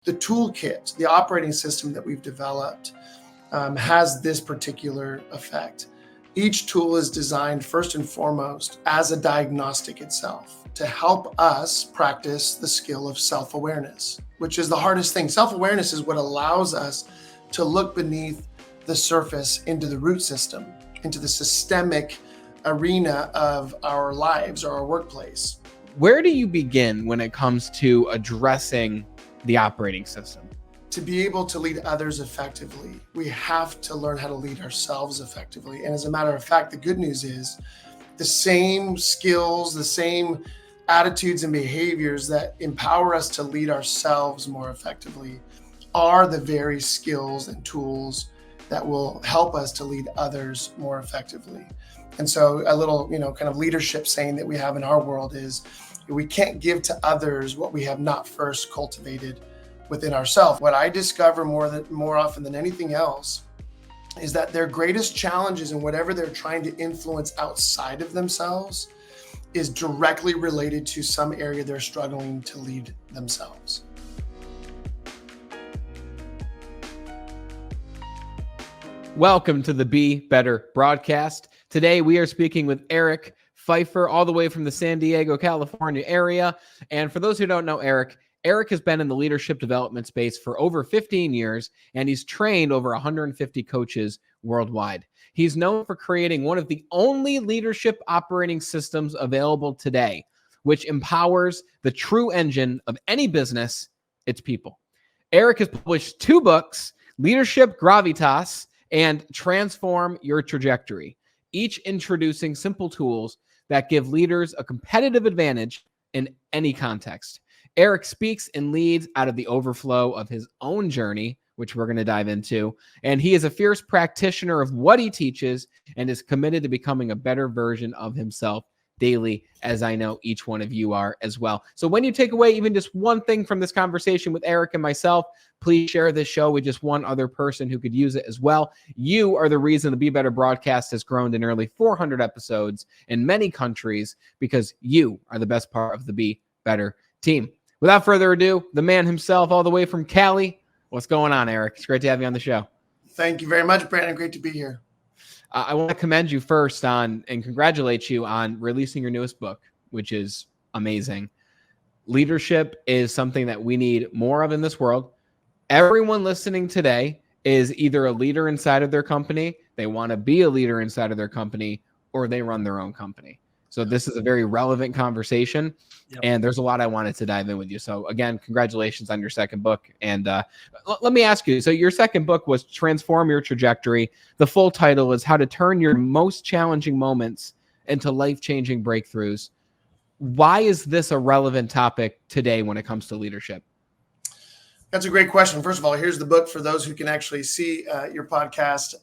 the toolkit, the operating system that we've developed has this particular effect. Each tool is designed first and foremost as a diagnostic itself to help us practice the skill of self-awareness, which is the hardest thing. Self-awareness is what allows us to look beneath the surface into the root system, into the systemic arena of our lives or our workplace. Where do you begin when it comes to addressing the operating system? To be able to lead others effectively, we have to learn how to lead ourselves effectively. And as a matter of fact, the good news is the same skills, the same attitudes and behaviors that empower us to lead ourselves more effectively are the very skills and tools that will help us to lead others more effectively. And so a little, kind of leadership saying that we have in our world is we can't give to others what we have not first cultivated within ourselves. What I discover more often than anything else is that their greatest challenges in whatever they're trying to influence outside of themselves is directly related to some area they're struggling to lead themselves. Welcome to the Be Better broadcast. Today we are speaking with Eric Pfeiffer, all the way from the San Diego, California area. And for those who don't know Eric has been in the leadership development space for over 15 years, and he's trained over 150 coaches worldwide. He's known for creating one of the only leadership operating systems available today, which empowers the true engine of any business, its people. Eric has published 2 books, Leadership Gravitas and Transform Your Trajectory, each introducing simple tools that give leaders a competitive advantage in any context. Eric speaks and leads out of the overflow of his own journey, which we're going to dive into, and he is a fierce practitioner of what he teaches and is committed to becoming a better version of himself daily, as I know each one of you are as well. So when you take away even just one thing from this conversation with Eric and myself, please share this show with just one other person who could use it as well. You are the reason the Be Better broadcast has grown to nearly 400 episodes in many countries, because you are the best part of the Be Better team. Without further ado, the man himself, all the way from Cali. What's going on, Eric? It's great to have you on the show. Thank you very much, Brandon. Great to be here. I want to commend you first and congratulate you on releasing your newest book, which is amazing. Leadership is something that we need more of in this world. Everyone listening today is either a leader inside of their company, they want to be a leader inside of their company, or they run their own company. So this is a very relevant conversation, and there's a lot I wanted to dive in with you. So again, congratulations on your second book. And let me ask you, so your second book was Transform Your Trajectory. The full title is How to Turn Your Most Challenging Moments into Life-Changing Breakthroughs. Why is this a relevant topic today when it comes to leadership? That's a great question. First of all, here's the book for those who can actually see your podcast.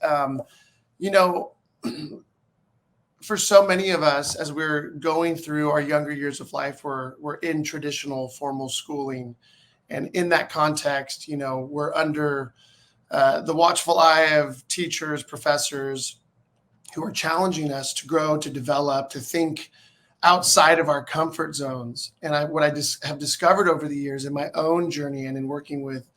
For so many of us, as we're going through our younger years of life, we're in traditional formal schooling. And in that context, we're under the watchful eye of teachers, professors who are challenging us to grow, to develop, to think outside of our comfort zones. And what I just have discovered over the years in my own journey and in working with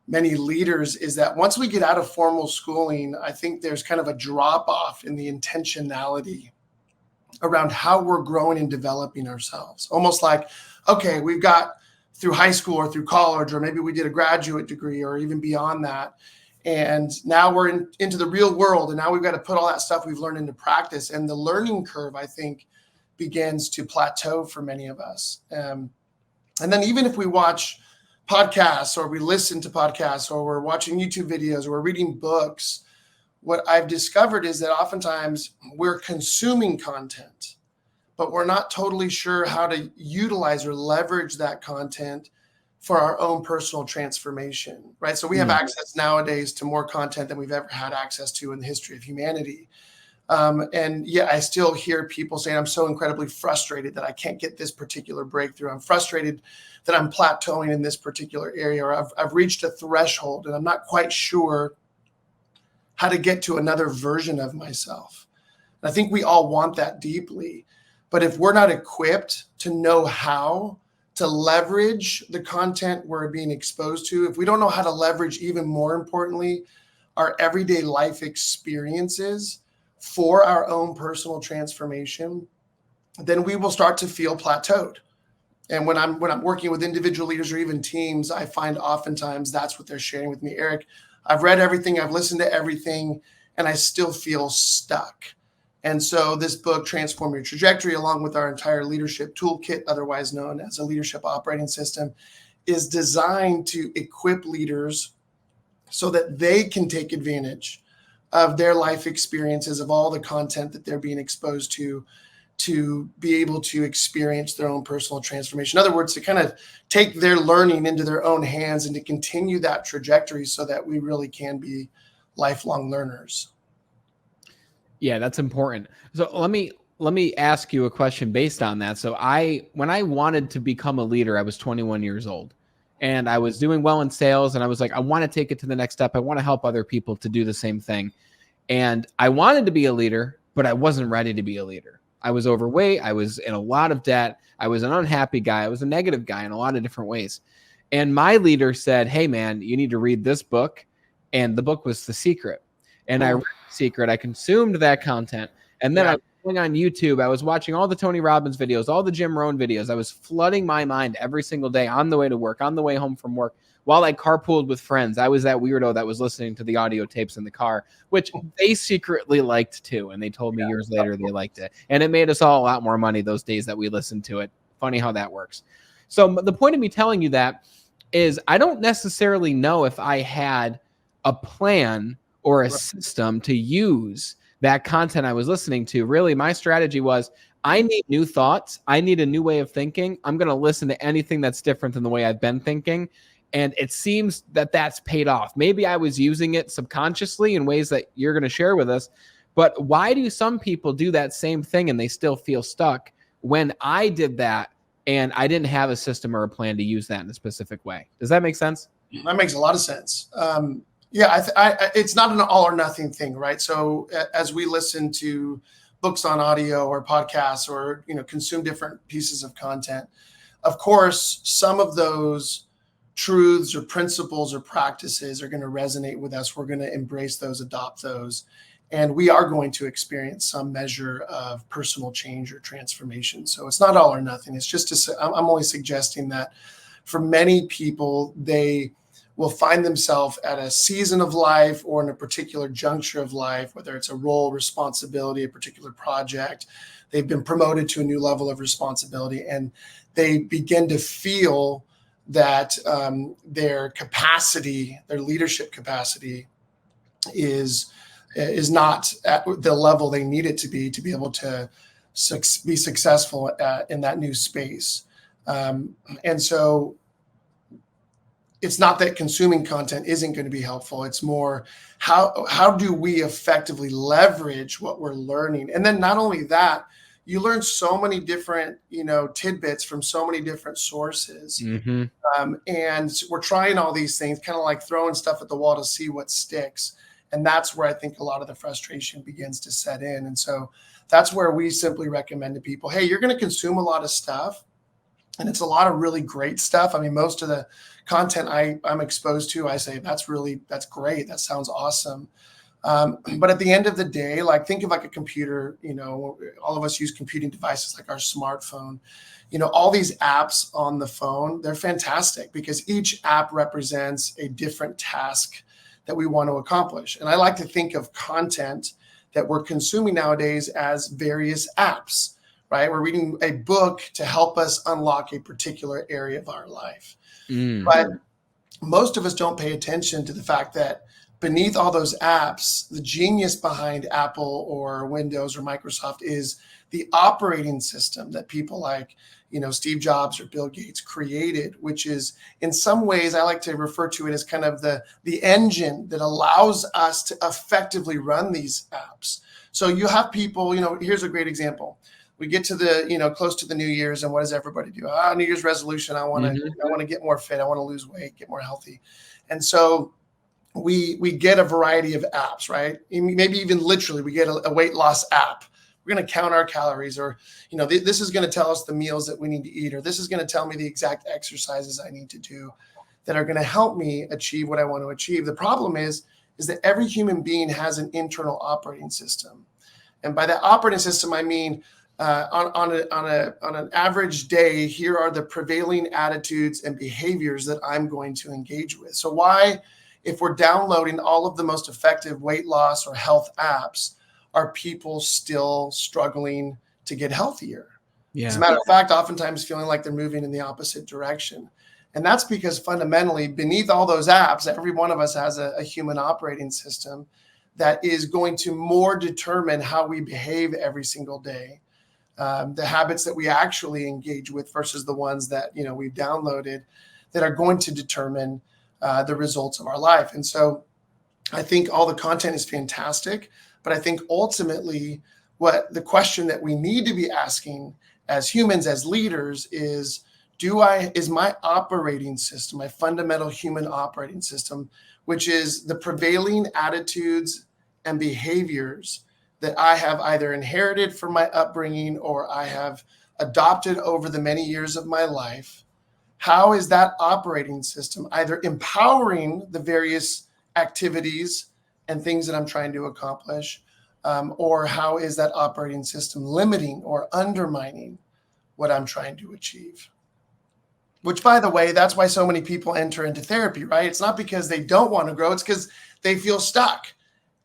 many leaders is that once we get out of formal schooling, I think there's kind of a drop off in the intentionality around how we're growing and developing ourselves. Almost like, okay, we've got through high school or through college, or maybe we did a graduate degree or even beyond that. And now we're into the real world. And now we've got to put all that stuff we've learned into practice. And the learning curve, I think, begins to plateau for many of us. And then even if we watch podcasts or we listen to podcasts or we're watching YouTube videos or we're reading books, what I've discovered is that oftentimes we're consuming content, but we're not totally sure how to utilize or leverage that content for our own personal transformation, right? So we have access nowadays to more content than we've ever had access to in the history of humanity. And yet I still hear people saying, I'm so incredibly frustrated that I can't get this particular breakthrough. I'm frustrated that I'm plateauing in this particular area, or I've reached a threshold and I'm not quite sure how to get to another version of myself. And I think we all want that deeply, but if we're not equipped to know how to leverage the content we're being exposed to, if we don't know how to leverage, even more importantly, our everyday life experiences for our own personal transformation, then we will start to feel plateaued. And when I'm working with individual leaders or even teams, I find oftentimes that's what they're sharing with me. Eric, I've read everything, I've listened to everything, and I still feel stuck. And so this book, Transform Your Trajectory, along with our entire leadership toolkit, otherwise known as a leadership operating system, is designed to equip leaders so that they can take advantage of their life experiences, of all the content that they're being exposed to be able to experience their own personal transformation. In other words, to kind of take their learning into their own hands and to continue that trajectory so that we really can be lifelong learners. Yeah, that's important. So let me ask you a question based on that. So when I wanted to become a leader, I was 21 years old and I was doing well in sales. And I was like, I want to take it to the next step. I want to help other people to do the same thing. And I wanted to be a leader, but I wasn't ready to be a leader. I was overweight. I was in a lot of debt. I was an unhappy guy. I was a negative guy in a lot of different ways. And my leader said, hey man, you need to read this book. And the book was The Secret. And I read The Secret. I consumed that content. And then I was going on YouTube. I was watching all the Tony Robbins videos, all the Jim Rohn videos. I was flooding my mind every single day on the way to work, on the way home from work, while I carpooled with friends. I was that weirdo that was listening to the audio tapes in the car, which they secretly liked too. And they told me years later they liked it. And it made us all a lot more money those days that we listened to it. Funny how that works. So the point of me telling you that is I don't necessarily know if I had a plan or a system to use that content I was listening to. Really, my strategy was I need new thoughts. I need a new way of thinking. I'm going to listen to anything that's different than the way I've been thinking. And it seems that that's paid off. Maybe I was using it subconsciously in ways that you're going to share with us. But why do some people do that same thing and they still feel stuck when I did that and I didn't have a system or a plan to use that in a specific way? Does that make sense? That makes a lot of sense. It's not an all or nothing thing, right? So as we listen to books on audio or podcasts or, consume different pieces of content, of course, some of those truths or principles or practices are going to resonate with us. We're going to embrace those, adopt those, and we are going to experience some measure of personal change or transformation. So it's not all or nothing. It's just I'm only suggesting that for many people, they will find themselves at a season of life or in a particular juncture of life, whether it's a role, responsibility, a particular project, they've been promoted to a new level of responsibility, and they begin to feel that their capacity, their leadership capacity is not at the level they need it to be able to be successful in that new space. And so it's not that consuming content isn't going to be helpful. It's more how do we effectively leverage what we're learning? And then not only that, you learn so many different, tidbits from so many different sources. Mm-hmm. And we're trying all these things, kind of like throwing stuff at the wall to see what sticks. And that's where I think a lot of the frustration begins to set in. And so that's where we simply recommend to people, hey, you're going to consume a lot of stuff. And it's a lot of really great stuff. I mean, most of the content I'm exposed to, I say, that's great. That sounds awesome. But at the end of the day, think of a computer, all of us use computing devices like our smartphone, all these apps on the phone, they're fantastic because each app represents a different task that we want to accomplish. And I like to think of content that we're consuming nowadays as various apps, right? We're reading a book to help us unlock a particular area of our life. But most of us don't pay attention to the fact that beneath all those apps, the genius behind Apple or Windows or Microsoft is the operating system that people like, Steve Jobs or Bill Gates created, which is in some ways, I like to refer to it as kind of the engine that allows us to effectively run these apps. So you have people, here's a great example. We get to the, close to the New Year's, and what does everybody do? New Year's resolution. I want to get more fit. I want to lose weight, get more healthy. And so we get a variety of apps, right? Maybe even literally we get a weight loss app, we're going to count our calories, or, this is going to tell us the meals that we need to eat, or this is going to tell me the exact exercises I need to do that are going to help me achieve what I want to achieve. The problem is that every human being has an internal operating system. And by that operating system, I mean, on an average day, here are the prevailing attitudes and behaviors that I'm going to engage with. So why, if we're downloading all of the most effective weight loss or health apps, are people still struggling to get healthier? Yeah. As a matter of fact, oftentimes feeling like they're moving in the opposite direction. And that's because fundamentally, beneath all those apps, every one of us has a human operating system that is going to more determine how we behave every single day. The habits that we actually engage with versus the ones that we've downloaded that are going to determine the results of our life. And so I think all the content is fantastic, but I think ultimately what the question that we need to be asking as humans, as leaders, is my operating system, my fundamental human operating system, which is the prevailing attitudes and behaviors that I have either inherited from my upbringing or I have adopted over the many years of my life. How is that operating system either empowering the various activities and things that I'm trying to accomplish, or how is that operating system limiting or undermining what I'm trying to achieve? Which, by the way, that's why so many people enter into therapy, right? It's not because they don't want to grow, it's because they feel stuck.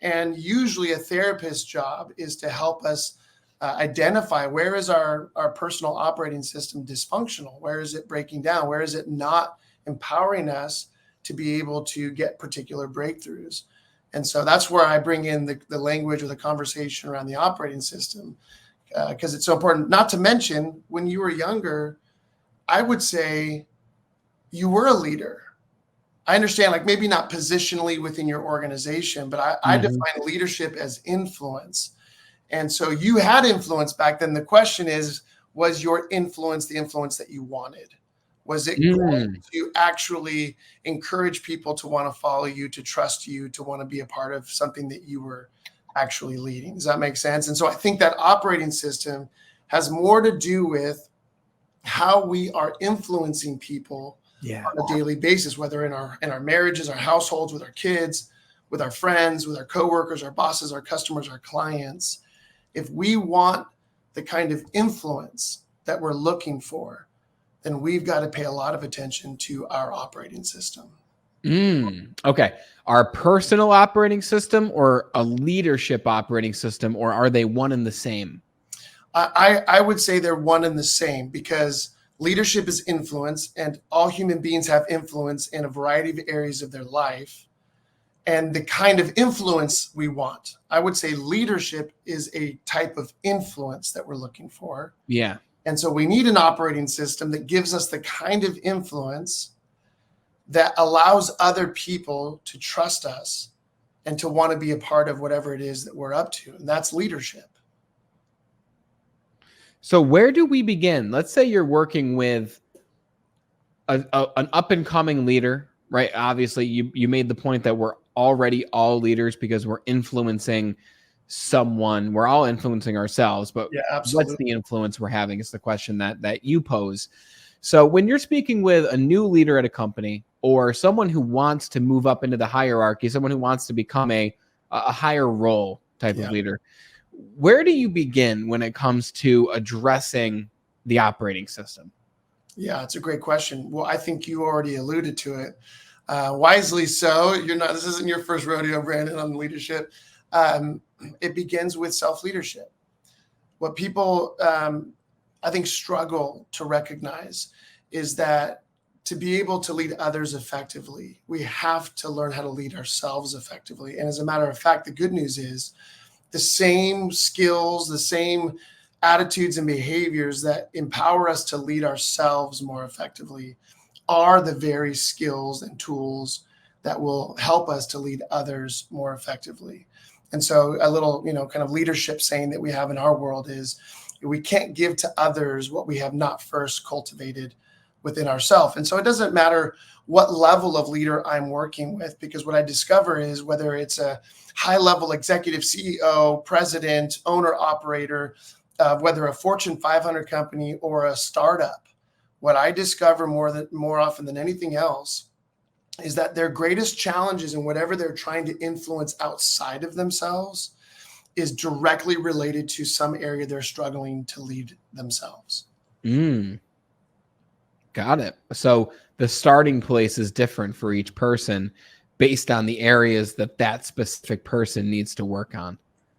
And usually a therapist's job is to help us identify where is our personal operating system dysfunctional, where is it breaking down, where is it not empowering us to be able to get particular breakthroughs. And so that's where I bring in the language or the conversation around the operating system, because it's so important. Not to mention, when you were younger, I would say you were a leader. I understand, like maybe not positionally within your organization, but I define leadership as influence. And so you had influence back then. The question is, was your influence the influence that you wanted? Was it going to actually encourage people to want to follow you, to trust you, to want to be a part of something that you were actually leading? Does that make sense? And so I think that operating system has more to do with how we are influencing people on a daily basis, whether in our marriages, our households, with our kids, with our friends, with our coworkers, our bosses, our customers, our clients. If we want the kind of influence that we're looking for, then we've got to pay a lot of attention to our operating system. Okay. Our personal operating system or a leadership operating system, or are they one and the same? I would say they're one and the same, because leadership is influence, and all human beings have influence in a variety of areas of their life. And the kind of influence we want, I would say leadership is a type of influence that we're looking for. Yeah. And so we need an operating system that gives us the kind of influence that allows other people to trust us and to want to be a part of whatever it is that we're up to. And that's leadership. So where do we begin? Let's say you're working with an up-and-coming leader, right? Obviously, you made the point that we're already all leaders because we're influencing someone. We're all influencing ourselves, but what's the influence we're having is the question that you pose. So when you're speaking with a new leader at a company, or someone who wants to move up into the hierarchy, someone who wants to become a higher role type of leader, where do you begin when it comes to addressing the operating system? Yeah, it's a great question. Well, I think you already alluded to it. Wisely so. This isn't your first rodeo, Brandon, on leadership. It begins with self-leadership. What people, I think, struggle to recognize is that to be able to lead others effectively, we have to learn how to lead ourselves effectively. And as a matter of fact, the good news is the same skills, the same attitudes and behaviors that empower us to lead ourselves more effectively are the very skills and tools that will help us to lead others more effectively. And so a little, kind of leadership saying that we have in our world is we can't give to others what we have not first cultivated within ourselves. And so it doesn't matter what level of leader I'm working with, because what I discover is whether it's a high level executive, CEO, president, owner, operator, whether a Fortune 500 company or a startup, what I discover more often than anything else is that their greatest challenges in whatever they're trying to influence outside of themselves is directly related to some area they're struggling to lead themselves. Got it. So the starting place is different for each person based on the areas that specific person needs to work on.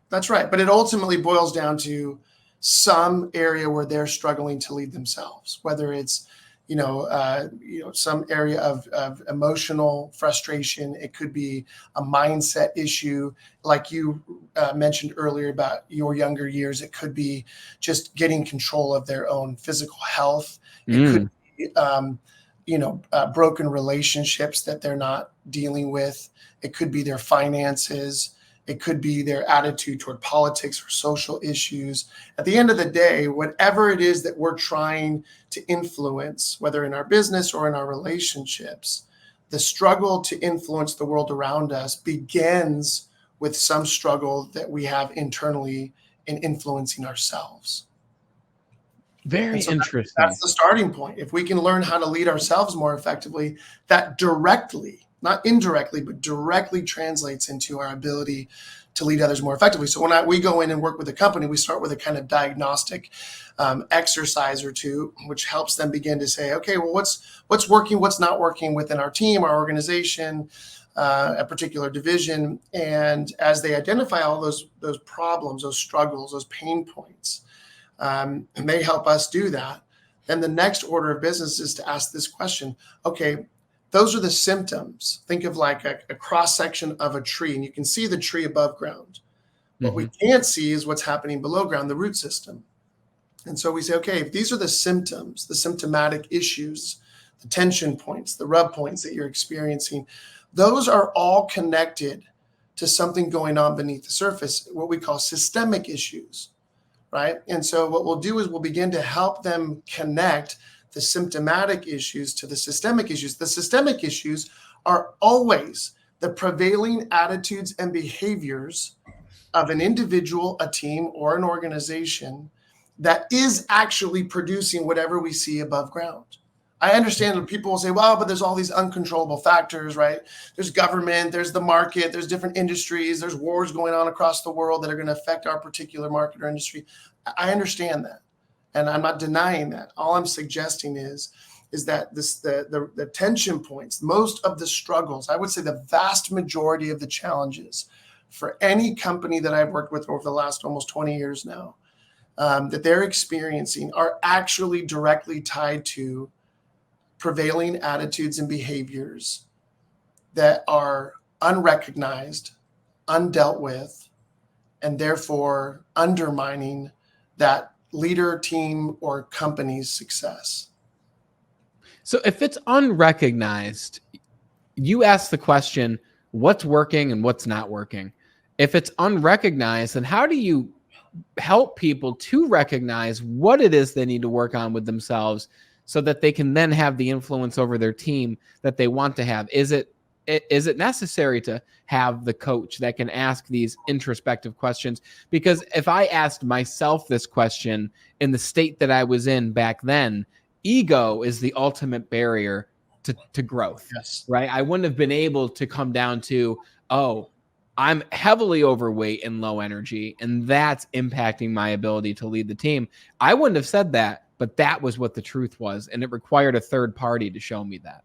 That's right. But it ultimately boils down to some area where they're struggling to lead themselves, whether it's some area of emotional frustration. It could be a mindset issue, like you mentioned earlier about your younger years. It could be just getting control of their own physical health. It could be, broken relationships that they're not dealing with. It could be their finances. It could be their attitude toward politics or social issues. At the end of the day, whatever it is that we're trying to influence, whether in our business or in our relationships, the struggle to influence the world around us begins with some struggle that we have internally in influencing ourselves. Very interesting. That's the starting point. If we can learn how to lead ourselves more effectively, that directly, not indirectly, but directly translates into our ability to lead others more effectively. So when we go in and work with a company, we start with a kind of diagnostic exercise or two, which helps them begin to say, okay, well, what's working, what's not working within our team, our organization, a particular division. And as they identify all those problems, those struggles, those pain points, and they help us do that, then the next order of business is to ask this question. Okay, those are the symptoms. Think of like a cross section of a tree, and you can see the tree above ground. What we can't see is what's happening below ground, the root system. And so we say, okay, if these are the symptoms, the symptomatic issues, the tension points, the rub points that you're experiencing, those are all connected to something going on beneath the surface, what we call systemic issues, right? And so what we'll do is we'll begin to help them connect the symptomatic issues to the systemic issues. The systemic issues are always the prevailing attitudes and behaviors of an individual, a team, or an organization that is actually producing whatever we see above ground. I understand that people will say, well, but there's all these uncontrollable factors, right? There's government, there's the market, there's different industries, there's wars going on across the world that are going to affect our particular market or industry. I understand that. And I'm not denying that. All I'm suggesting is that the tension points, most of the struggles, I would say the vast majority of the challenges for any company that I've worked with over the last almost 20 years now, that they're experiencing are actually directly tied to prevailing attitudes and behaviors that are unrecognized, undealt with, and therefore undermining that leader, team, or company's success. So if it's unrecognized, you ask the question, what's working and what's not working? If it's unrecognized, then how do you help people to recognize what it is they need to work on with themselves so that they can then have the influence over their team that they want to have? Is it necessary to have the coach that can ask these introspective questions? Because if I asked myself this question in the state that I was in back then, ego is the ultimate barrier to growth. Yes. Right? I wouldn't have been able to come down to, oh, I'm heavily overweight and low energy, and that's impacting my ability to lead the team. I wouldn't have said that, but that was what the truth was, and it required a third party to show me that.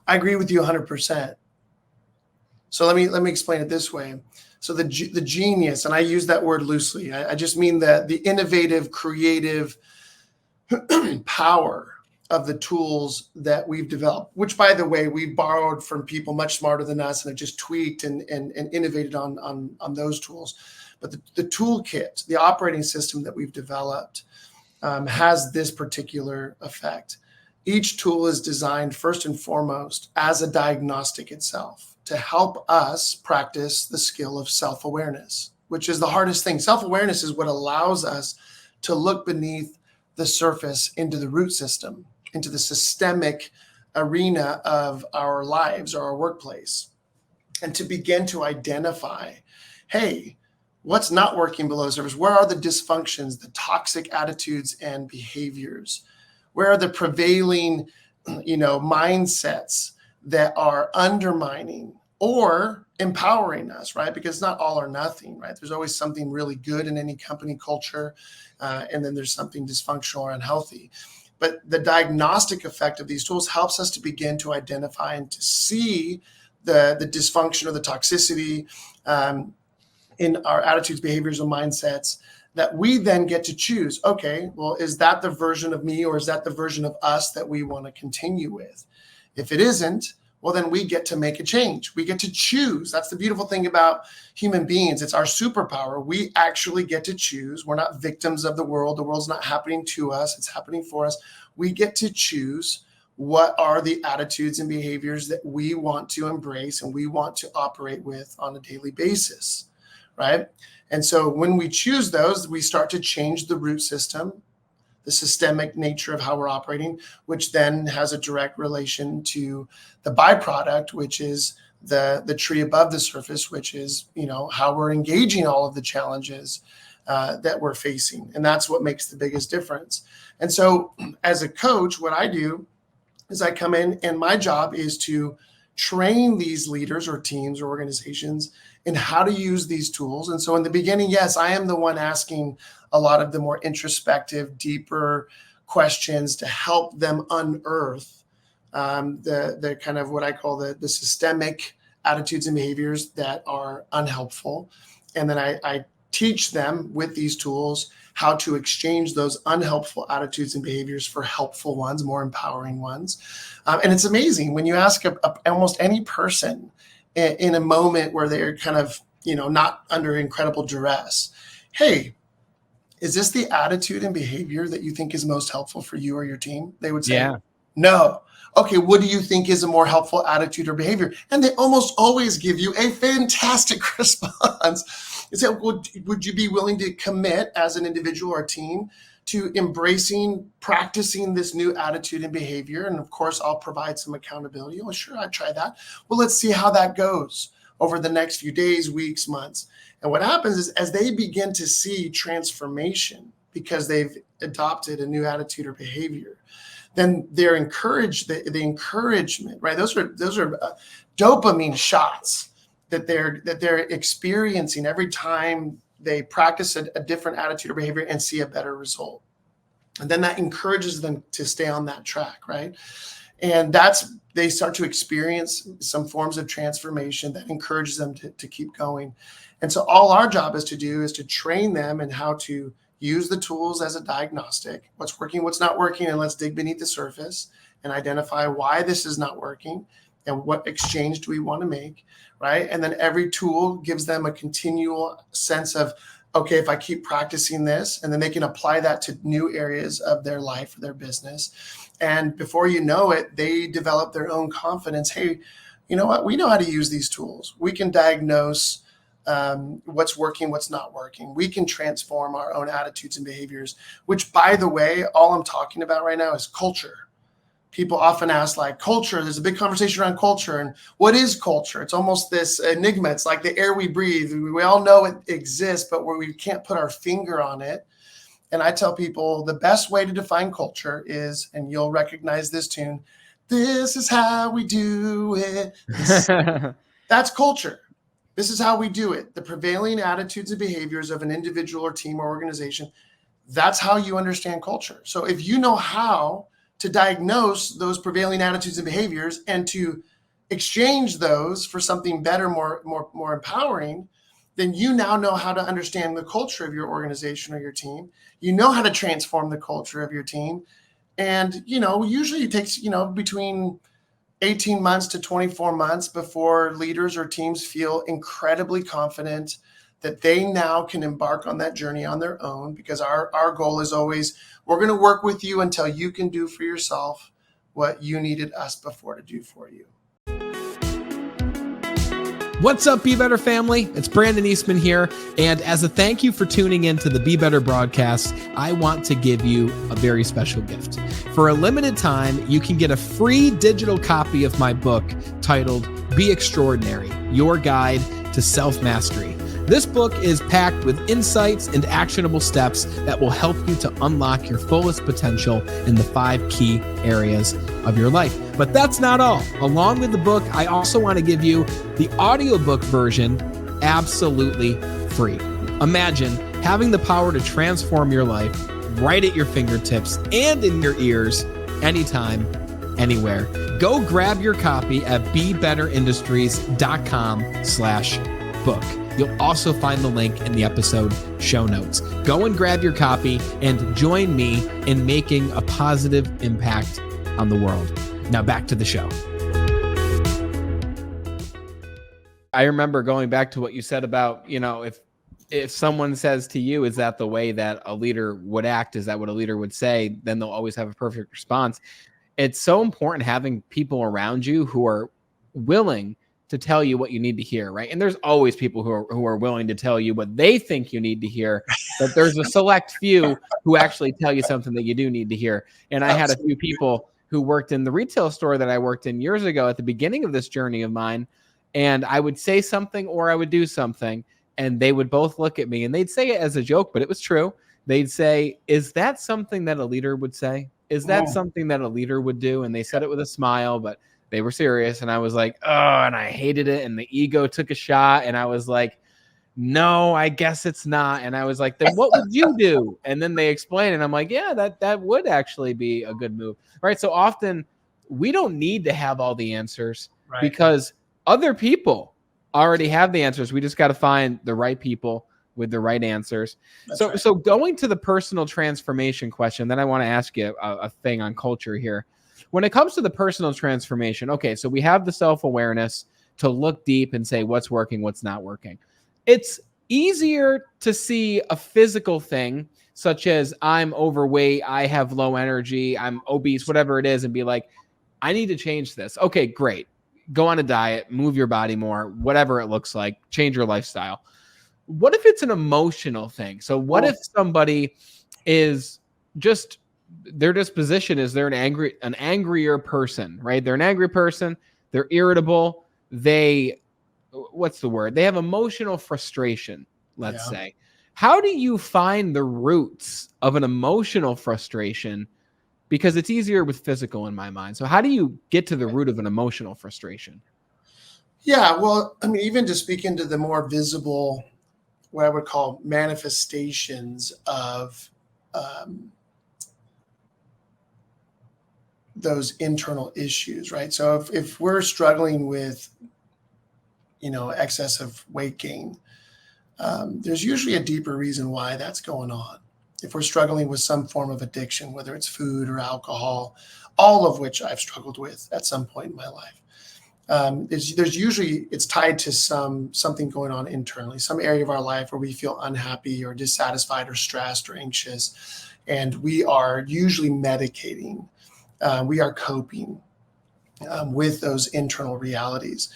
I agree with you 100%. So let me explain it this way. So the genius, and I use that word loosely, I just mean the innovative, creative power of the tools that we've developed, which, by the way, we've borrowed from people much smarter than us and have just tweaked and innovated on those tools. But the toolkit, the operating system that we've developed has this particular effect. Each tool is designed first and foremost as a diagnostic itself to help us practice the skill of self-awareness, which is the hardest thing. Self-awareness is what allows us to look beneath the surface into the root system. into the systemic arena of our lives or our workplace, and to begin to identify, hey, what's not working below the surface? Where are the dysfunctions, the toxic attitudes and behaviors? Where are the prevailing, mindsets that are undermining or empowering us, right? Because it's not all or nothing, right? There's always something really good in any company culture, and then there's something dysfunctional or unhealthy. But the diagnostic effect of these tools helps us to begin to identify and to see the dysfunction or the toxicity in our attitudes, behaviors, and mindsets, that we then get to choose, okay, well, is that the version of me or is that the version of us that we want to continue with? If it isn't, well, then we get to make a change. We get to choose. That's the beautiful thing about human beings. It's our superpower. We actually get to choose. We're not victims of the world. The world's not happening to us. It's happening for us. We get to choose what are the attitudes and behaviors that we want to embrace and we want to operate with on a daily basis, right? And so when we choose those, we start to change the root system, the systemic nature of how we're operating, which then has a direct relation to the byproduct, which is the tree above the surface, which is, how we're engaging all of the challenges that we're facing. And that's what makes the biggest difference. And so as a coach, what I do is I come in and my job is to train these leaders or teams or organizations in how to use these tools. And so in the beginning, yes, I am the one asking a lot of the more introspective, deeper questions to help them unearth the kind of what I call the systemic attitudes and behaviors that are unhelpful. And then I teach them with these tools how to exchange those unhelpful attitudes and behaviors for helpful ones, more empowering ones. And it's amazing when you ask almost any person in a moment where they're kind of, not under incredible duress, hey, is this the attitude and behavior that you think is most helpful for you or your team? They would say, Yeah. No. Okay, what do you think is a more helpful attitude or behavior? And they almost always give you a fantastic response. They say, would you be willing to commit as an individual or team to embracing, practicing this new attitude and behavior? And of course, I'll provide some accountability. Oh, sure, I'd try that. Well, let's see how that goes over the next few days, weeks, months. And what happens is as they begin to see transformation because they've adopted a new attitude or behavior, then they're encouraged, the encouragement, right? Those are dopamine shots that they're experiencing every time they practice a different attitude or behavior and see a better result. And then that encourages them to stay on that track, right? And they start to experience some forms of transformation that encourages them to keep going. And so all our job is to train them in how to use the tools as a diagnostic, what's working, what's not working, and let's dig beneath the surface and identify why this is not working and what exchange do we want to make, right? And then every tool gives them a continual sense of, okay, if I keep practicing this, and then they can apply that to new areas of their life or their business. And before you know it, they develop their own confidence. Hey, you know what? We know how to use these tools. We can diagnose what's working, what's not working. We can transform our own attitudes and behaviors, which, by the way, all I'm talking about right now is culture. People often ask, like, culture, there's a big conversation around culture. And what is culture? It's almost this enigma. It's like the air we breathe. We all know it exists, but where we can't put our finger on it. And I tell people the best way to define culture is, and you'll recognize this tune, this is how we do it. That's culture. This is how we do it. The prevailing attitudes and behaviors of an individual or team or organization, that's how you understand culture. So if you know how to diagnose those prevailing attitudes and behaviors and to exchange those for something better, more empowering, then you now know how to understand the culture of your organization or your team. You know how to transform the culture of your team. And, usually it takes, between 18 months to 24 months before leaders or teams feel incredibly confident that they now can embark on that journey on their own, because our goal is always, we're going to work with you until you can do for yourself what you needed us before to do for you. What's up, Be Better family? It's Brandon Eastman here. And as a thank you for tuning in to the Be Better broadcast, I want to give you a very special gift. For a limited time, you can get a free digital copy of my book titled Be Extraordinary, Your Guide to Self-Mastery. This book is packed with insights and actionable steps that will help you to unlock your fullest potential in the 5 key areas of your life. But that's not all. Along with the book, I also want to give you the audiobook version absolutely free. Imagine having the power to transform your life right at your fingertips and in your ears anytime, anywhere. Go grab your copy at bebetterindustriescom/book. You'll also find the link in the episode show notes. Go and grab your copy and join me in making a positive impact on the world. Now back to the show. I remember going back to what you said about, if someone says to you, is that the way that a leader would act? Is that what a leader would say? Then they'll always have a perfect response. It's so important having people around you who are willing to tell you what you need to hear, right? And there's always people who are willing to tell you what they think you need to hear, but there's a select few who actually tell you something that you do need to hear. And I had a few people who worked in the retail store that I worked in years ago at the beginning of this journey of mine, and I would say something or I would do something, and they would both look at me, and they'd say it as a joke, but it was true. They'd say, "Is that something that a leader would say? Is that something that a leader would do?" And they said it with a smile, but they were serious. And I was like, oh, and I hated it. And the ego took a shot. And I was like, no, I guess it's not. And I was like, then what would you do? And then they explained, and I'm like, yeah, that would actually be a good move. Right. So often we don't need to have all the answers, right? Because other people already have the answers. We just got to find the right people with the right answers. So going to the personal transformation question, then I want to ask you a thing on culture here. When it comes to the personal transformation, okay, so we have the self-awareness to look deep and say what's working, what's not working. It's easier to see a physical thing, such as I'm overweight, I have low energy, I'm obese, whatever it is, and be like, I need to change this. Okay, great. Go on a diet, move your body more, whatever it looks like, change your lifestyle. What if it's an emotional thing? So what if somebody is just, their disposition is they're an angrier person, right? They're an angry person. They're irritable. What's the word? They have emotional frustration, let's say. How do you find the roots of an emotional frustration? Because it's easier with physical in my mind. So how do you get to the root of an emotional frustration? Yeah, well, I mean, even to speak into the more visible, what I would call manifestations of those internal issues, right? So if we're struggling with, excessive weight gain, there's usually a deeper reason why that's going on. If we're struggling with some form of addiction, whether it's food or alcohol, all of which I've struggled with at some point in my life, there's usually, it's tied to something going on internally, some area of our life where we feel unhappy or dissatisfied or stressed or anxious, and we are usually medicating. We are coping with those internal realities.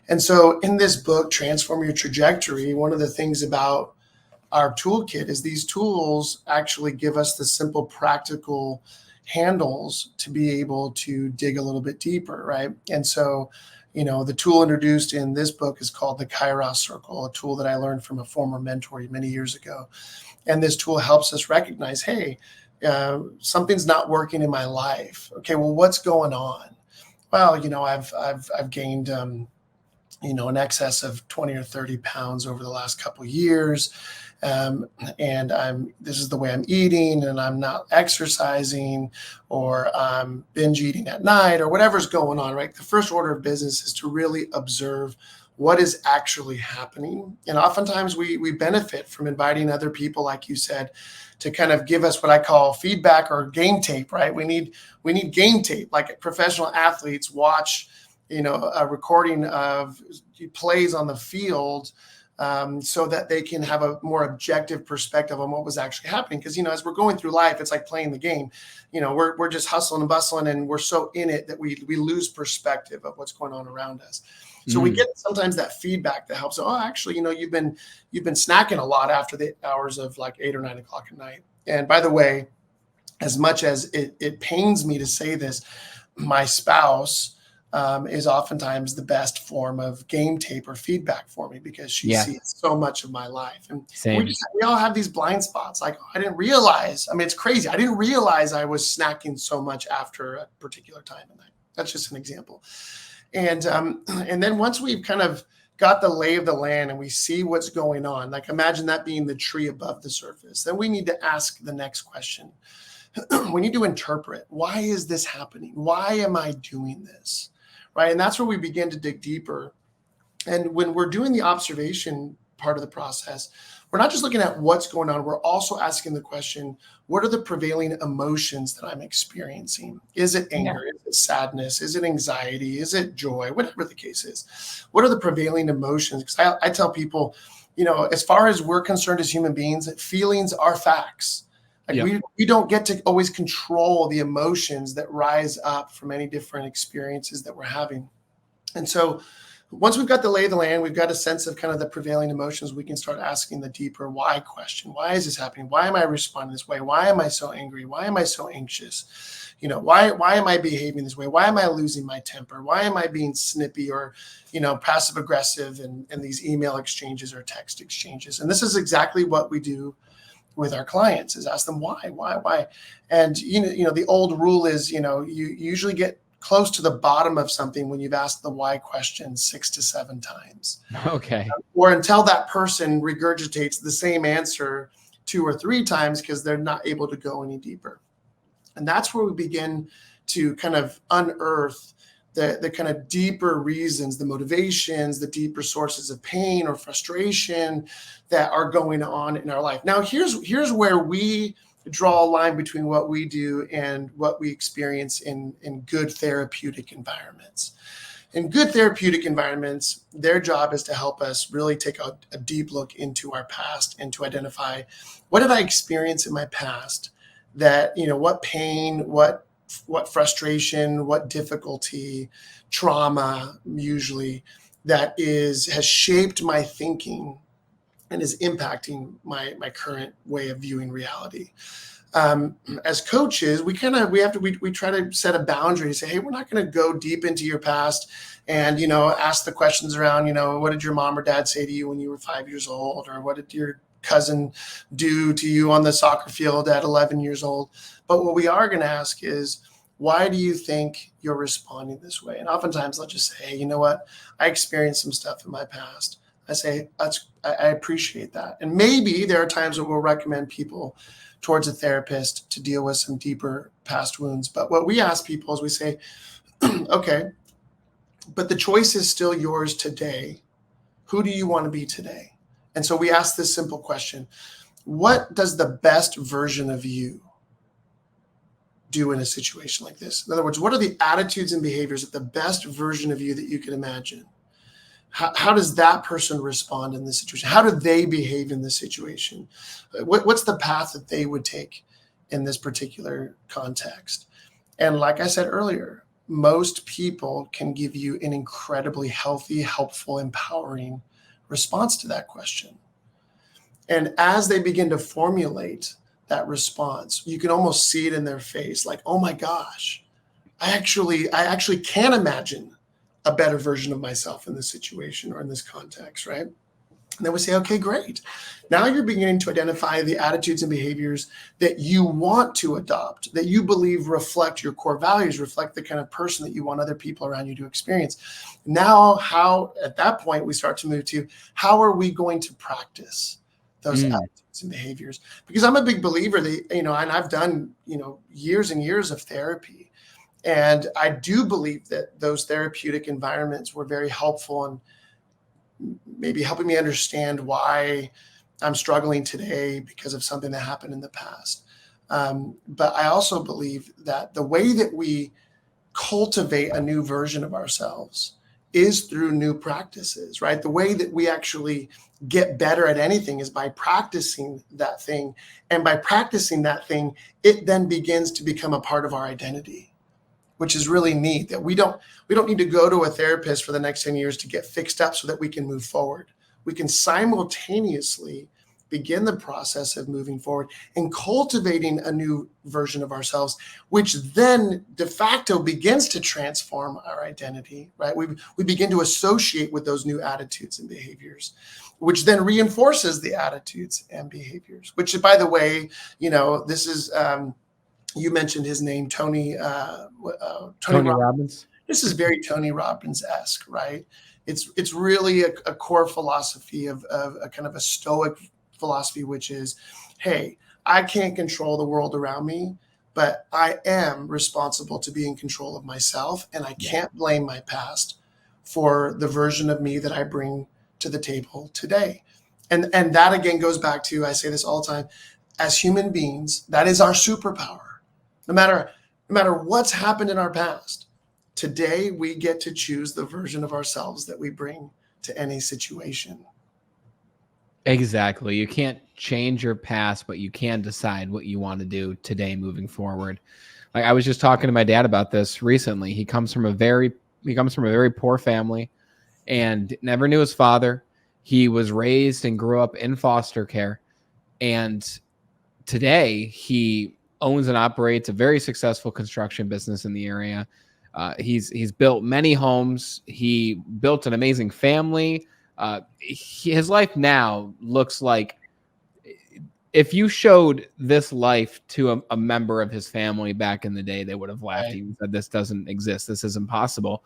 And so in this book, Transform Your Trajectory, one of the things about our toolkit is these tools actually give us the simple, practical handles to be able to dig a little bit deeper, right? And so, the tool introduced in this book is called the Kairos Circle, a tool that I learned from a former mentor many years ago. And this tool helps us recognize, hey, something's not working in my life. Okay, well, what's going on? Well, I've gained, in excess of 20 or 30 pounds over the last couple of years. And this is the way I'm eating, and I'm not exercising, or I'm binge eating at night, or whatever's going on, right? The first order of business is to really observe what is actually happening. And oftentimes we benefit from inviting other people, like you said, to kind of give us what I call feedback or game tape, right? We need game tape, like professional athletes watch, a recording of plays on the field, so that they can have a more objective perspective on what was actually happening. Because, as we're going through life, it's like playing the game. We're just hustling and bustling, and we're so in it that we lose perspective of what's going on around us. So we get sometimes that feedback that helps. Oh, actually, you've been snacking a lot after the hours of like 8 or 9 o'clock at night. And by the way, as much as it pains me to say this, my spouse is oftentimes the best form of game tape or feedback for me, because she sees so much of my life. And we all have these blind spots. Like, I didn't realize, it's crazy. I didn't realize I was snacking so much after a particular time of night. That's just an example. And then once we've kind of got the lay of the land and we see what's going on, like imagine that being the tree above the surface, then we need to ask the next question. We need to interpret, why is this happening? Why am I doing this? Right. And that's where we begin to dig deeper. And when we're doing the observation part of the process, we're not just looking at what's going on. We're also asking the question, what are the prevailing emotions that I'm experiencing? Is it anger? Is it sadness? Is it anxiety? Is it joy? Whatever the case is. What are the prevailing emotions? Because I tell people, as far as we're concerned as human beings, feelings are facts. Like we don't get to always control the emotions that rise up from any different experiences that we're having. And so once we've got the lay of the land, we've got a sense of kind of the prevailing emotions, we can start asking the deeper why question. Why is this happening? Why am I responding this way? Why am I so angry? Why am I so anxious? Why am I behaving this way? Why am I losing my temper? Why am I being snippy or, passive aggressive in these email exchanges or text exchanges? And this is exactly what we do with our clients, is ask them why. And, the old rule is, you usually get close to the bottom of something when you've asked the why question 6 to 7 times. Okay. Or until that person regurgitates the same answer 2 or 3 times, because they're not able to go any deeper. And that's where we begin to kind of unearth the kind of deeper reasons, the motivations, the deeper sources of pain or frustration that are going on in our life. Now, here's where we draw a line between what we do and what we experience in good therapeutic environments. In good therapeutic environments, their job is to help us really take a deep look into our past and to identify, what did I experience in my past that, what pain, what frustration, what difficulty, trauma, usually, that has shaped my thinking and is impacting my current way of viewing reality. As coaches, we try to set a boundary to say, hey, we're not going to go deep into your past and, ask the questions around, what did your mom or dad say to you when you were 5 years old? Or what did your cousin do to you on the soccer field at 11 years old? But what we are going to ask is, why do you think you're responding this way? And oftentimes they'll just say, hey, you know what? I experienced some stuff in my past. I say, I appreciate that. And maybe there are times when we'll recommend people towards a therapist to deal with some deeper past wounds. But what we ask people is, we say, okay, but the choice is still yours today. Who do you want to be today? And so we ask this simple question: what does the best version of you do in a situation like this? In other words, what are the attitudes and behaviors of the best version of you that you can imagine? How does that person respond in this situation? How do they behave in this situation? What's the path that they would take in this particular context? And like I said earlier, most people can give you an incredibly healthy, helpful, empowering response to that question. And as they begin to formulate that response, you can almost see it in their face, like, oh my gosh, I actually can imagine a better version of myself in this situation or in this context, right? And then we say, okay, great. Now you're beginning to identify the attitudes and behaviors that you want to adopt, that you believe reflect your core values, reflect the kind of person that you want other people around you to experience. Now, at that point, we start to move to, how are we going to practice those attitudes and behaviors? Because I'm a big believer that, and I've done, years and years of therapy. And I do believe that those therapeutic environments were very helpful in maybe helping me understand why I'm struggling today because of something that happened in the past. But I also believe that the way that we cultivate a new version of ourselves is through new practices, right? The way that we actually get better at anything is by practicing that thing. And by practicing that thing, it then begins to become a part of our identity, which is really neat, that we don't need to go to a therapist for the next 10 years to get fixed up so that we can move forward. We can simultaneously begin the process of moving forward and cultivating a new version of ourselves, which then de facto begins to transform our identity, right? We begin to associate with those new attitudes and behaviors, which then reinforces the attitudes and behaviors, which, by the way, this is, you mentioned his name, Tony Robbins. This is very Tony Robbins-esque, right? It's really a core philosophy of a kind of a stoic philosophy, which is, hey, I can't control the world around me, but I am responsible to be in control of myself, and I can't blame my past for the version of me that I bring to the table today. And that again goes back to, I say this all the time, as human beings, that is our superpower. No matter what's happened in our past, today we get to choose the version of ourselves that we bring to any situation. Exactly. You can't change your past, but you can decide what you want to do today moving forward. Like, I was just talking to my dad about this recently. He comes from a very poor family and never knew his father. He was raised and grew up in foster care. And today he owns and operates a very successful construction business in the area. He's built many homes. He built an amazing family. His life now looks like, if you showed this life to a member of his family back in the day, they would have laughed. Right. He said, this doesn't exist. This is impossible.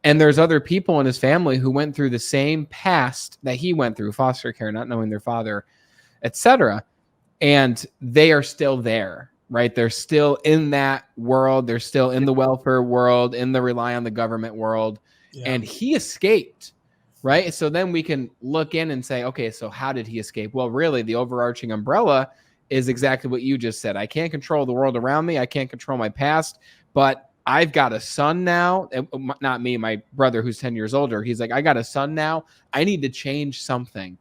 And there's other people in his family who went through the same past that he went through, foster care, not knowing their father, etc. And they are still there, right? They're still in that world. They're still in the welfare world, in the rely on the government world. Yeah. And he escaped, right? So then we can look in and say, okay, so how did he escape? Well, really, the overarching umbrella is exactly what you just said. I can't control the world around me. I can't control my past, but I've got a son now, not me, my brother who's 10 years older. He's like, I got a son now. I need to change something.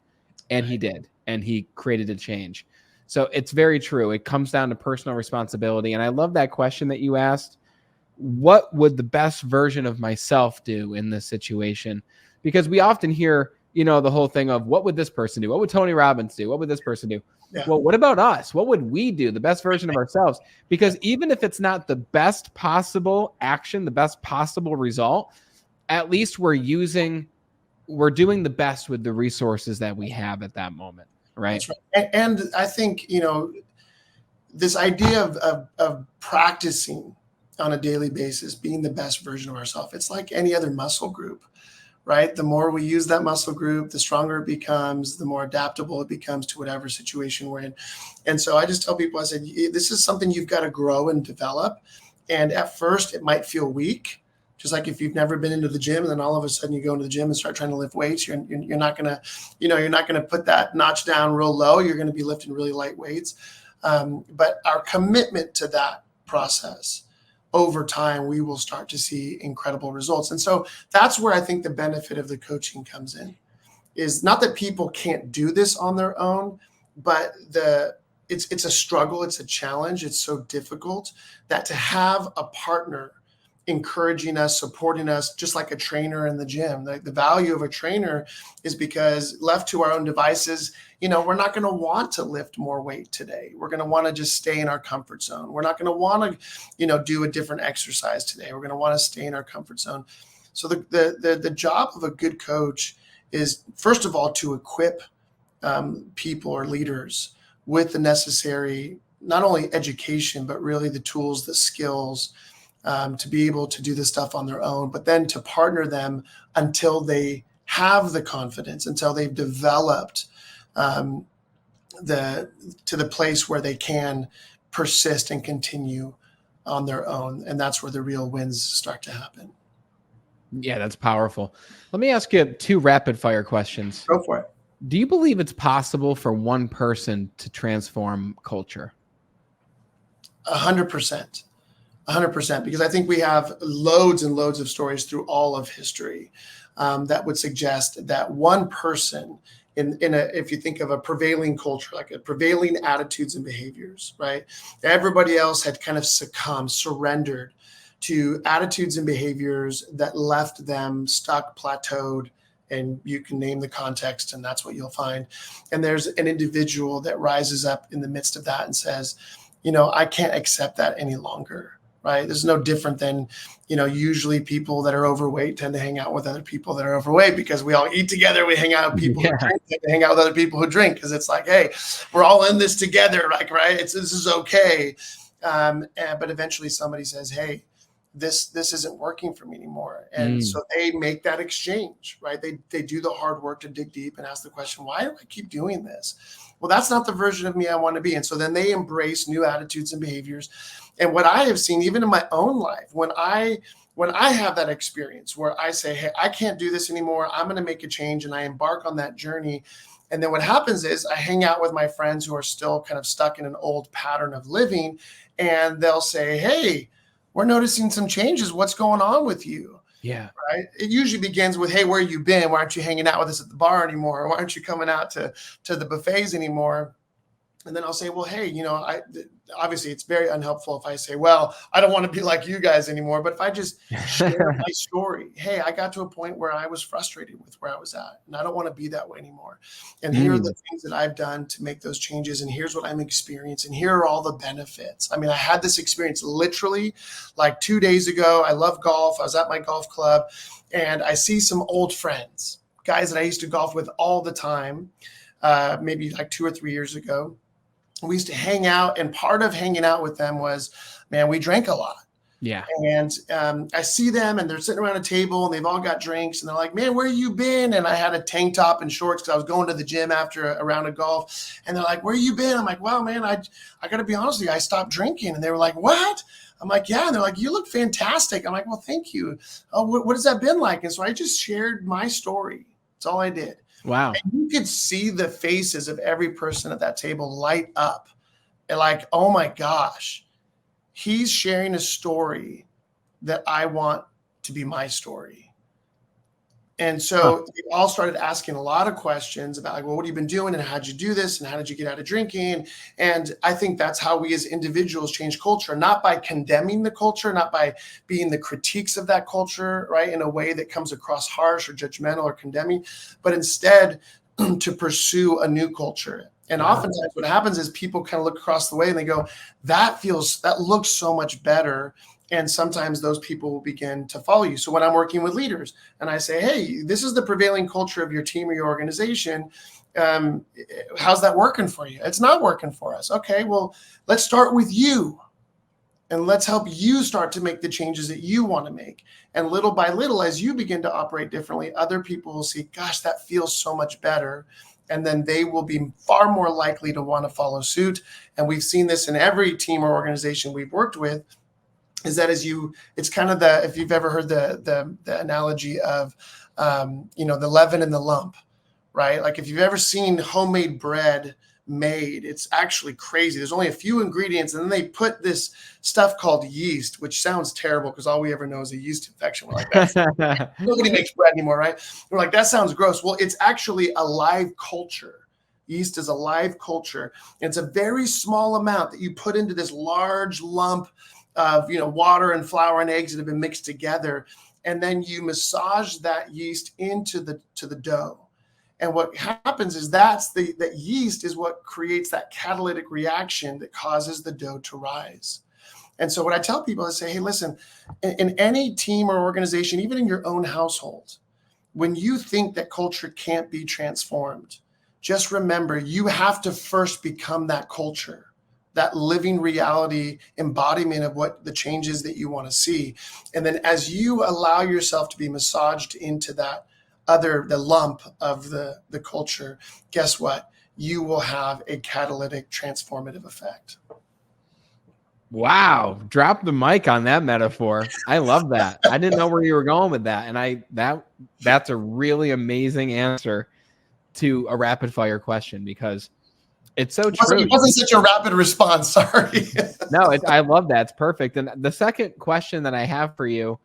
And he did. And he created a change. So it's very true. It comes down to personal responsibility. And I love that question that you asked. What would the best version of myself do in this situation? Because we often hear, the whole thing of, what would this person do? What would Tony Robbins do? What would this person do? Yeah. Well, what about us? What would we do? The best version of ourselves? Because even if it's not the best possible action, the best possible result, at least we're doing the best with the resources that we have at that moment. Right. That's right. And I think, this idea of practicing on a daily basis, being the best version of ourselves, it's like any other muscle group. Right? The more we use that muscle group, the stronger it becomes, the more adaptable it becomes to whatever situation we're in. And so I just tell people, I said, this is something you've got to grow and develop. And at first it might feel weak, just like if you've never been into the gym and then all of a sudden you go into the gym and start trying to lift weights, you're not going to, you're not going to put that notch down real low. You're going to be lifting really light weights. But our commitment to that process, over time, we will start to see incredible results. And so that's where I think the benefit of the coaching comes in, is not that people can't do this on their own, but it's a struggle. It's a challenge. It's so difficult that to have a partner encouraging us, supporting us, just like a trainer in the gym. The value of a trainer is because left to our own devices, we're not going to want to lift more weight today. We're going to want to just stay in our comfort zone. We're not going to want to, do a different exercise today. We're going to want to stay in our comfort zone. So the job of a good coach is, first of all, to equip people or leaders with the necessary, not only education, but really the tools, the skills, to be able to do this stuff on their own, but then to partner them until they have the confidence, until they've developed to the place where they can persist and continue on their own. And that's where the real wins start to happen. Yeah, that's powerful. Let me ask you 2 rapid fire questions. Go for it. Do you believe it's possible for one person to transform culture? 100%. 100%, because I think we have loads and loads of stories through all of history that would suggest that one person if you think of a prevailing culture, like a prevailing attitudes and behaviors, right? Everybody else had kind of surrendered to attitudes and behaviors that left them stuck, plateaued, and you can name the context, and that's what you'll find. And there's an individual that rises up in the midst of that and says, I can't accept that any longer, right? This is no different than, usually people that are overweight tend to hang out with other people that are overweight because we all eat together. We hang out with people who drink, they hang out with other people who drink because it's like, hey, we're all in this together, like, right? This is okay. But eventually somebody says, hey, this isn't working for me anymore. And so they make that exchange, right? They do the hard work to dig deep and ask the question, why do I keep doing this? Well, that's not the version of me I want to be. And so then they embrace new attitudes and behaviors. And what I have seen, even in my own life, when I have that experience where I say, hey, I can't do this anymore, I'm going to make a change, and I embark on that journey. And then what happens is I hang out with my friends who are still kind of stuck in an old pattern of living, and they'll say, hey, we're noticing some changes. What's going on with you? Yeah. Right. It usually begins with, hey, where you been? Why aren't you hanging out with us at the bar anymore? Why aren't you coming out to the buffets anymore? And then I'll say, well, hey, obviously it's very unhelpful if I say, well, I don't want to be like you guys anymore. But if I just share my story, hey, I got to a point where I was frustrated with where I was at, and I don't want to be that way anymore. And here are the things that I've done to make those changes. And here's what I'm experiencing. Here are all the benefits. I mean, I had this experience literally like 2 days ago. I love golf. I was at my golf club, and I see some old friends, guys that I used to golf with all the time, maybe like 2 or 3 years ago. We used to hang out, and part of hanging out with them was, man, we drank a lot. Yeah. And I see them, and they're sitting around a table, and they've all got drinks, and they're like, man, where you been? And I had a tank top and shorts because I was going to the gym after a round of golf. And they're like, where you been? I'm like, well, man, I got to be honest with you, I stopped drinking. And they were like, what? I'm like, yeah. And they're like, you look fantastic. I'm like, well, thank you. Oh, what has that been like? And so I just shared my story. That's all I did. Wow. And you could see the faces of every person at that table light up. And like, oh my gosh, he's sharing a story that I want to be my story. And so they all started asking a lot of questions about, like, well, what have you been doing, and how'd you do this, and how did you get out of drinking? And I think that's how we as individuals change culture, not by condemning the culture, not by being the critiques of that culture, right, in a way that comes across harsh or judgmental or condemning, but instead to pursue a new culture. And oftentimes what happens is people kind of look across the way and they go, that looks so much better. And sometimes those people will begin to follow you. So when I'm working with leaders and I say, hey, this is the prevailing culture of your team or your organization, how's that working for you? It's not working for us. Okay, well, let's start with you. And let's help you start to make the changes that you want to make. And little by little, as you begin to operate differently, other people will see, gosh, that feels so much better. And then they will be far more likely to want to follow suit. And we've seen this in every team or organization we've worked with, is that it's kind of if you've ever heard the analogy of, the leaven and the lump, right? Like if you've ever seen homemade bread made, it's actually crazy. There's only a few ingredients, and then they put this stuff called yeast, which sounds terrible because all we ever know is a yeast infection. We're like, nobody makes bread anymore, right? We're like, that sounds gross. Well, it's actually a live culture. Yeast is a live culture. It's a very small amount that you put into this large lump of water and flour and eggs that have been mixed together, and then you massage that yeast into the dough. And what happens is that yeast is what creates that catalytic reaction that causes the dough to rise. And so what I tell people is say, hey, listen, in any team or organization, even in your own household, when you think that culture can't be transformed, just remember you have to first become that culture, that living reality embodiment of what the changes that you want to see. And then as you allow yourself to be massaged into the lump of the culture, guess what? You will have a catalytic transformative effect. Wow. Drop the mic on that metaphor. I love that. I didn't know where you were going with that. And that's a really amazing answer to a rapid fire question, because it's so true. It wasn't such a rapid response. Sorry. No, I love that. It's perfect. And the second question that I have for you,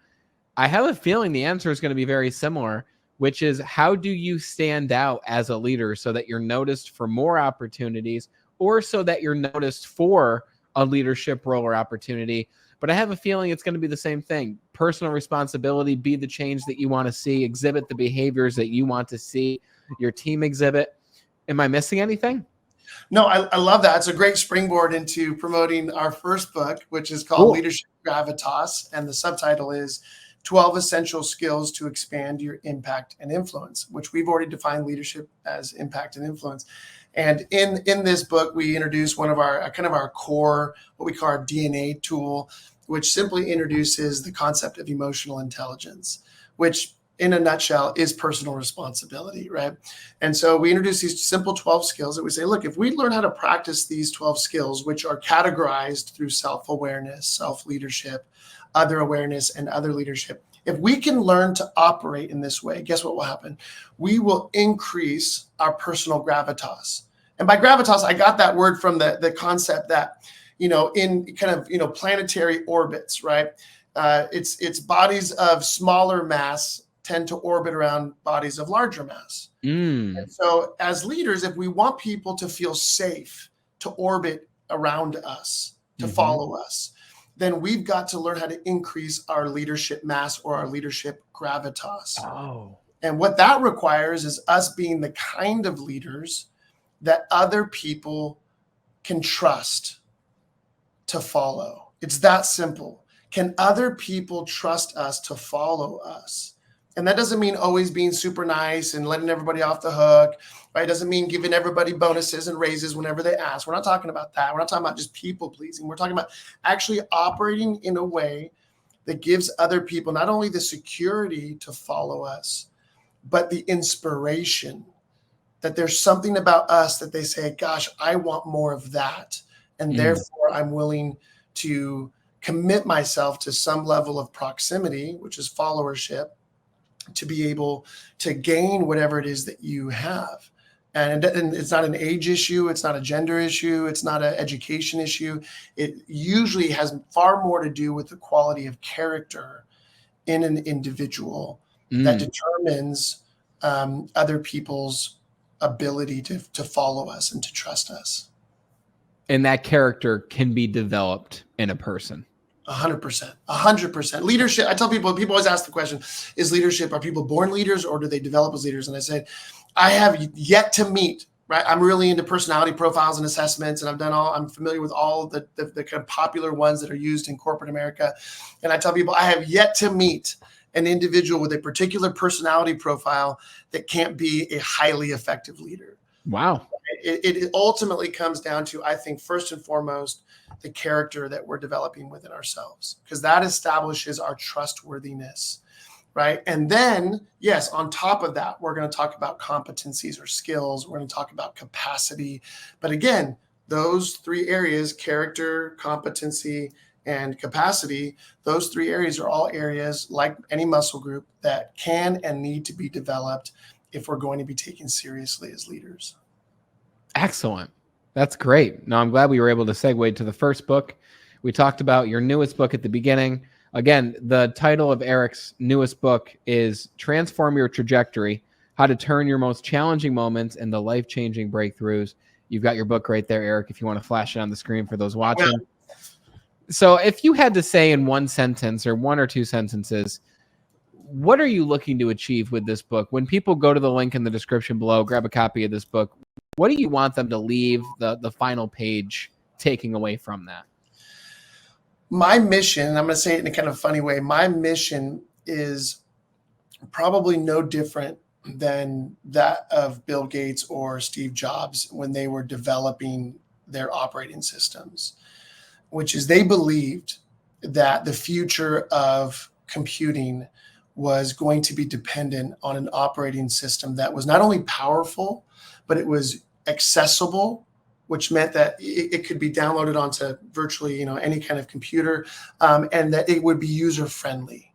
I have a feeling the answer is going to be very similar, which is, how do you stand out as a leader so that you're noticed for more opportunities, or so that you're noticed for a leadership role or opportunity? but I have a feeling it's going to be the same thing. Personal responsibility, be the change that you want to see, exhibit the behaviors that you want to see your team exhibit. Am I missing anything? No, I love that. It's a great springboard into promoting our first book, which is called Cool. Leadership Gravitas. And the subtitle is 12 Essential Skills to Expand Your Impact and Influence, which we've already defined leadership as impact and influence. And in this book, we introduce one of our kind of our core, what we call our DNA tool, which simply introduces the concept of emotional intelligence, which in a nutshell is personal responsibility, right? And so we introduce these simple 12 skills that we say, look, if we learn how to practice these 12 skills, which are categorized through self-awareness, self-leadership, other awareness, and other leadership, if we can learn to operate in this way, guess what will happen? We will increase our personal gravitas. And by gravitas, I got that word from the concept that, in kind of, planetary orbits, right? It's bodies of smaller mass tend to orbit around bodies of larger mass. And so as leaders, if we want people to feel safe to orbit around us, to follow us, then we've got to learn how to increase our leadership mass or our leadership gravitas. Oh. And what that requires is us being the kind of leaders that other people can trust to follow. It's that simple. Can other people trust us to follow us? And that doesn't mean always being super nice and letting everybody off the hook, right? It doesn't mean giving everybody bonuses and raises whenever they ask. We're not talking about that. We're not talking about just people pleasing. We're talking about actually operating in a way that gives other people not only the security to follow us, but the inspiration that there's something about us that they say, gosh, I want more of that. And therefore I'm willing to commit myself to some level of proximity, which is followership, to be able to gain whatever it is that you have. And it's not an age issue. It's not a gender issue. It's not an education issue. It usually has far more to do with the quality of character in an individual that determines other people's ability to follow us and to trust us. And that character can be developed in a person. 100%. Leadership. I tell people always ask the question, are people born leaders or do they develop as leaders? And I said, I have yet to meet, right? I'm really into personality profiles and assessments, and I'm familiar with all the kind of popular ones that are used in corporate America. And I tell people I have yet to meet an individual with a particular personality profile that can't be a highly effective leader. Wow. It ultimately comes down to, I think, first and foremost, the character that we're developing within ourselves, because that establishes our trustworthiness, right? And then, yes, on top of that, we're going to talk about competencies or skills. We're going to talk about capacity. But again, those three areas, character, competency, and capacity, those three areas are all areas, like any muscle group, that can and need to be developed if we're going to be taken seriously as leaders. Excellent. That's great. No, I'm glad we were able to segue to the first book. We talked about your newest book at the beginning. Again, the title of Eric's newest book is Transform Your Trajectory, How to Turn Your Most Challenging Moments into Life-Changing Breakthroughs. You've got your book right there, Eric, if you want to flash it on the screen for those watching. Yeah. So if you had to say in one sentence or one or two sentences, what are you looking to achieve with this book? When people go to the link in the description below, grab a copy of this book, what do you want them to leave the final page taking away from that? My mission, and I'm going to say it in a kind of funny way, my mission is probably no different than that of Bill Gates or Steve Jobs when they were developing their operating systems, which is they believed that the future of computing was going to be dependent on an operating system that was not only powerful, but it was accessible, which meant that it could be downloaded onto virtually, any kind of computer, and that it would be user-friendly,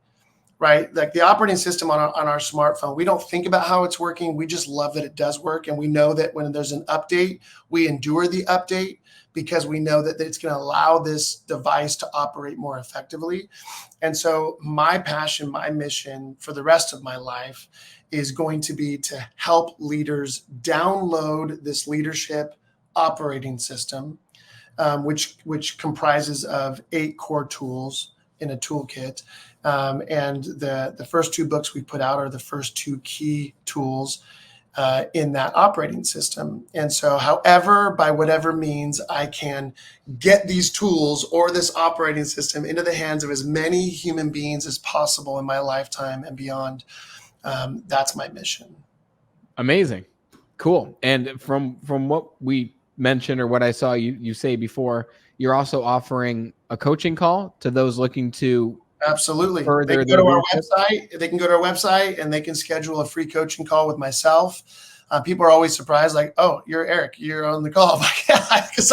right? Like the operating system on our smartphone, we don't think about how it's working. We just love that it does work. And we know that when there's an update, we endure the update because we know that it's going to allow this device to operate more effectively. And so my passion, my mission for the rest of my life is going to be to help leaders download this leadership operating system which comprises of 8 core tools in a toolkit. And the first 2 books we put out are the first 2 key tools in that operating system. And so however, by whatever means I can get these tools or this operating system into the hands of as many human beings as possible in my lifetime and beyond, that's my mission. Amazing. Cool. And from what we mentioned or what I saw you say before, you're also offering a coaching call to those looking to Absolutely. further They can go to our website. They can go to our website and they can schedule a free coaching call with myself. People are always surprised, like, "Oh, you're Eric. You're on the call." Because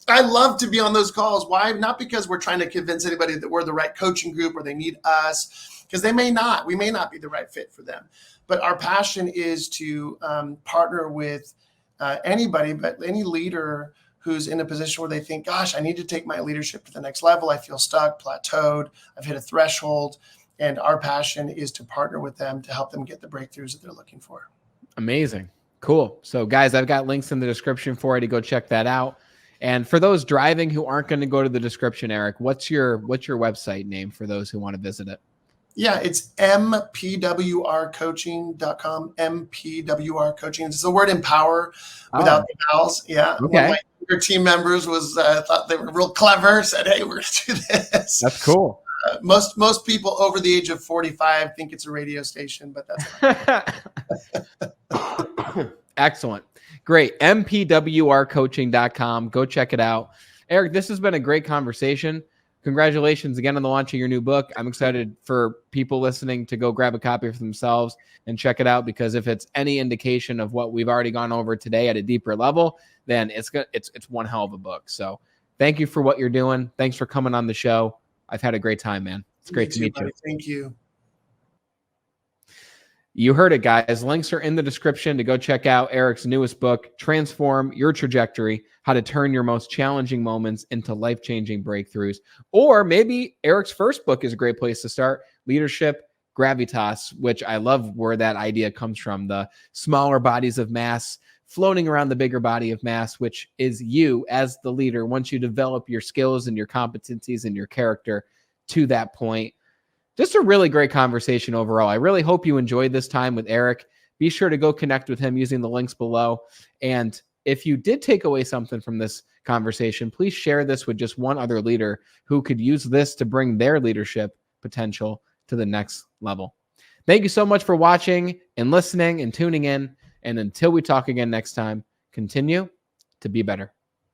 I love to be on those calls. Why? Not because we're trying to convince anybody that we're the right coaching group or they need us, because they may not. We may not be the right fit for them. But our passion is to partner with anybody, but any leader who's in a position where they think, gosh, I need to take my leadership to the next level. I feel stuck, plateaued, I've hit a threshold. And our passion is to partner with them to help them get the breakthroughs that they're looking for. Amazing. Cool. So guys, I've got links in the description for you to go check that out. And for those driving who aren't going to go to the description, Eric, what's your website name for those who want to visit it? Yeah, it's mpwrcoaching.com. MPWR Coaching. It's the word empower without the vowels. Yeah. Okay. One of my team members was thought they were real clever, said, "Hey, we're going to do this." That's cool. Most people over the age of 45 think it's a radio station, but that's Excellent. Great. mpwrcoaching.com. Go check it out. Eric, this has been a great conversation. Congratulations again on the launch of your new book. I'm excited for people listening to go grab a copy for themselves and check it out, because if it's any indication of what we've already gone over today at a deeper level, then it's one hell of a book. So thank you for what you're doing. Thanks for coming on the show. I've had a great time, man. It's great to meet you. Thank you. You heard it, guys. Links are in the description to go check out Eric's newest book, Transform Your Trajectory: How to Turn Your Most Challenging Moments into Life-Changing Breakthroughs. Or maybe Eric's first book is a great place to start, Leadership Gravitas, which I love where that idea comes from, the smaller bodies of mass floating around the bigger body of mass, which is you as the leader once you develop your skills and your competencies and your character to that point. Just a really great conversation overall. I really hope you enjoyed this time with Eric. Be sure to go connect with him using the links below. And if you did take away something from this conversation, please share this with just one other leader who could use this to bring their leadership potential to the next level. Thank you so much for watching and listening and tuning in. And until we talk again next time, continue to be better.